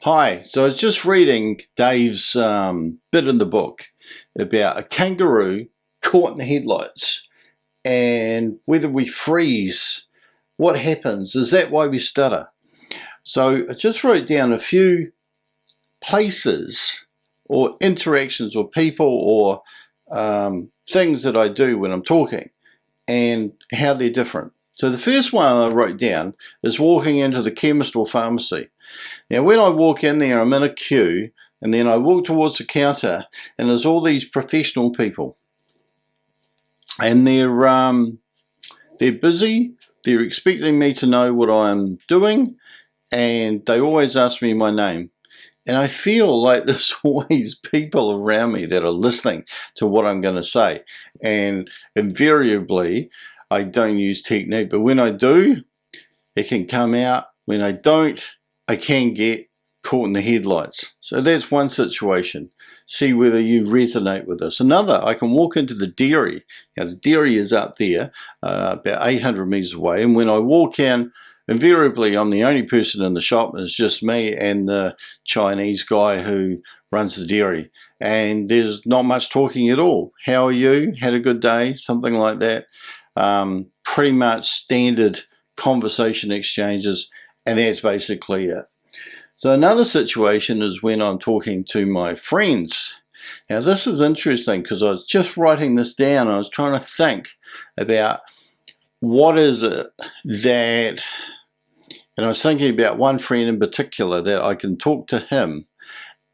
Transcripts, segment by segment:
Hi, so I was just reading Dave's bit in the book about a kangaroo caught in the headlights and whether we freeze, what happens? Is that why we stutter? So I just wrote down a few places or interactions or people or things that I do when I'm talking and how they're different. So the first one I wrote down is walking into the chemist or pharmacy. Now when I walk in there, I'm in a queue and then I walk towards the counter and there's all these professional people and they're busy, they're expecting me to know what I'm doing, and they always ask me my name. And I feel like there's always people around me that are listening to what I'm going to say. And invariably, I don't use technique, but when I do, it can come out. When I don't, I can get caught in the headlights. So that's one situation. See whether you resonate with this. Another, I can walk into the dairy. Now the dairy is up there, about 800 meters away. And when I walk in, invariably I'm the only person in the shop. It's just me and the Chinese guy who runs the dairy. And there's not much talking at all. How are you? Had a good day? Something like that. Pretty much standard conversation exchanges, and that's basically it. So another situation is when I'm talking to my friends. Now this is interesting because I was just writing this down. I was trying to think about what is it that, and I was thinking about one friend in particular that I can talk to him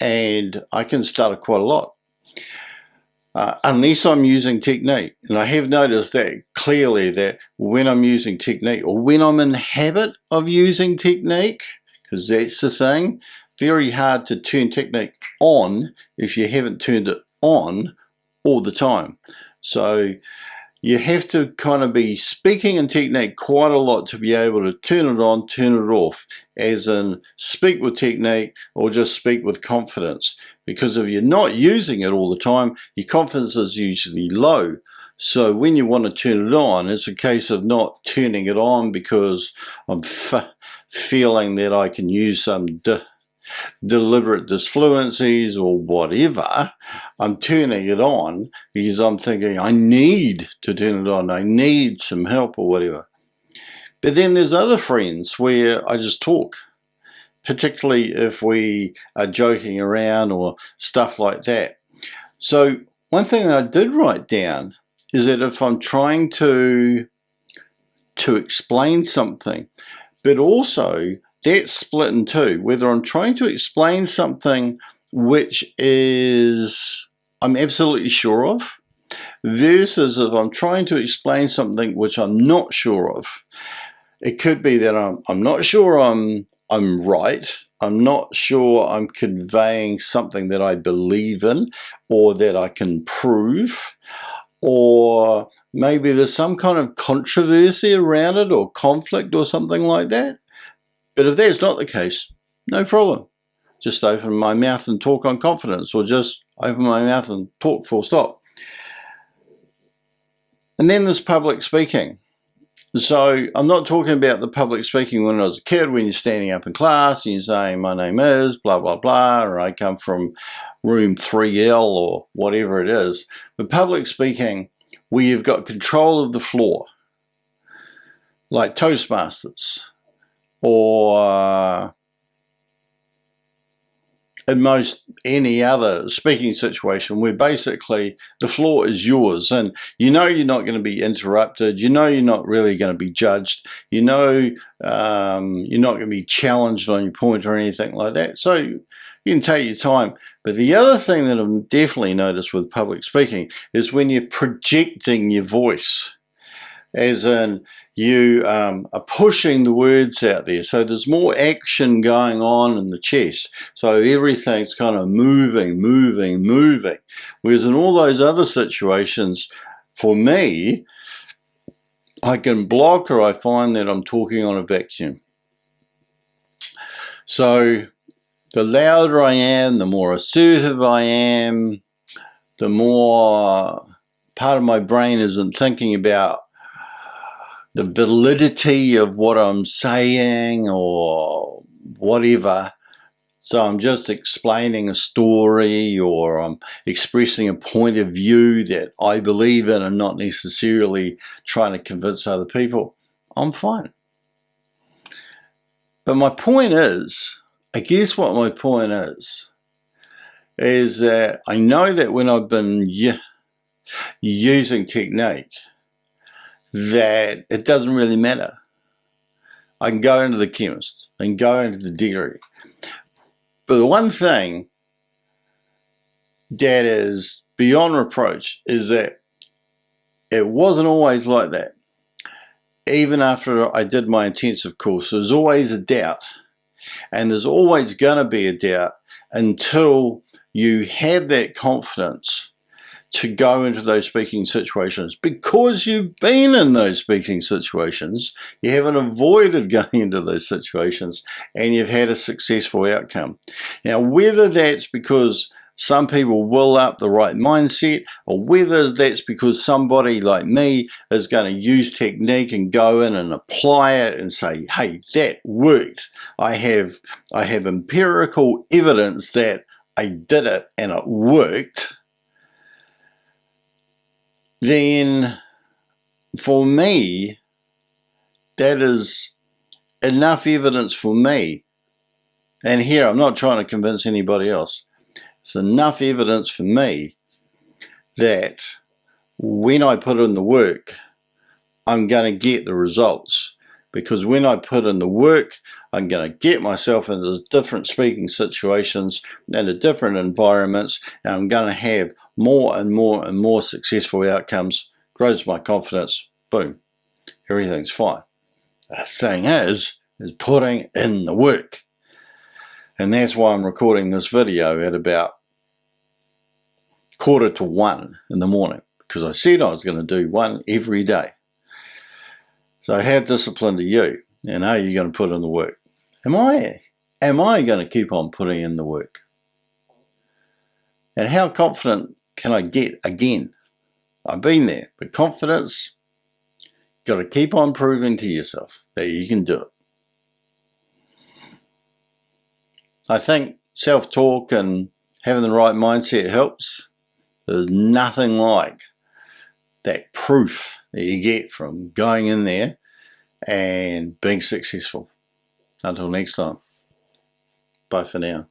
and I can stutter quite a lot. Unless I'm using technique. And I have noticed that clearly that when I'm using technique or when I'm in the habit of using technique, because that's the thing, very hard to turn technique on if you haven't turned it on all the time. So you have to kind of be speaking in technique quite a lot to be able to turn it on, turn it off, as in speak with technique or just speak with confidence. Because if you're not using it all the time, your confidence is usually low. So when you want to turn it on, it's a case of not turning it on because I'm feeling that I can use some deliberate disfluencies or whatever. I'm turning it on because I'm thinking I need to turn it on. I need some help or whatever. But then there's other friends where I just talk, particularly if we are joking around or stuff like that. So one thing that I did write down is that if I'm trying to explain something, but also that's split in two, whether I'm trying to explain something which is I'm absolutely sure of, versus if I'm trying to explain something which I'm not sure of. It could be that I'm not sure I'm right. I'm not sure I'm conveying something that I believe in or that I can prove, or maybe there's some kind of controversy around it or conflict or something like that. But if that's not the case, no problem. Just open my mouth and talk on confidence, or just open my mouth and talk full stop. And then there's public speaking. So I'm not talking about the public speaking when I was a kid, when you're standing up in class and you're saying, my name is blah, blah, blah, or I come from room 3L or whatever it is. But public speaking where you've got control of the floor, like Toastmasters, or in most any other speaking situation where basically the floor is yours and you know you're not going to be interrupted, you know you're not really going to be judged, you know you're not going to be challenged on your point or anything like that. So you can take your time. But the other thing that I've definitely noticed with public speaking is when you're projecting your voice, as in you are pushing the words out there. So there's more action going on in the chest. So everything's kind of moving. Whereas in all those other situations, for me, I can block or I find that I'm talking on a vacuum. So the louder I am, the more assertive I am, the more part of my brain isn't thinking about the validity of what I'm saying or whatever. So I'm just explaining a story, or I'm expressing a point of view that I believe in and not necessarily trying to convince other people, I'm fine. But my point is, I guess what my point is that I know that when I've been using technique, that it doesn't really matter. I can go into the chemist, I can go into the dairy. But the one thing that is beyond reproach is that it wasn't always like that. Even after I did my intensive course, there's always a doubt. And there's always going to be a doubt until you have that confidence to go into those speaking situations, because you've been in those speaking situations. You haven't avoided going into those situations, and you've had a successful outcome. Now, whether that's because some people will up the right mindset, or whether that's because somebody like me is going to use technique and go in and apply it and say, hey, that worked. I have empirical evidence that I did it and it worked. Then for me, that is enough evidence for me. And here, I'm not trying to convince anybody else. It's enough evidence for me that when I put in the work, I'm going to get the results. Because when I put in the work, I'm going to get myself into different speaking situations and into different environments, and I'm going to have more and more and more successful outcomes. Grows my confidence. Boom. Everything's fine. The thing is putting in the work. And that's why I'm recording this video at about 1:45 in the morning, because I said I was going to do one every day. So how disciplined are you? And are you going to put in the work? Am I going to keep on putting in the work? And how confident can I get again? I've been there, but confidence, got to keep on proving to yourself that you can do it. I think self-talk and having the right mindset helps. There's nothing like that proof that you get from going in there and being successful. Until next time, bye for now.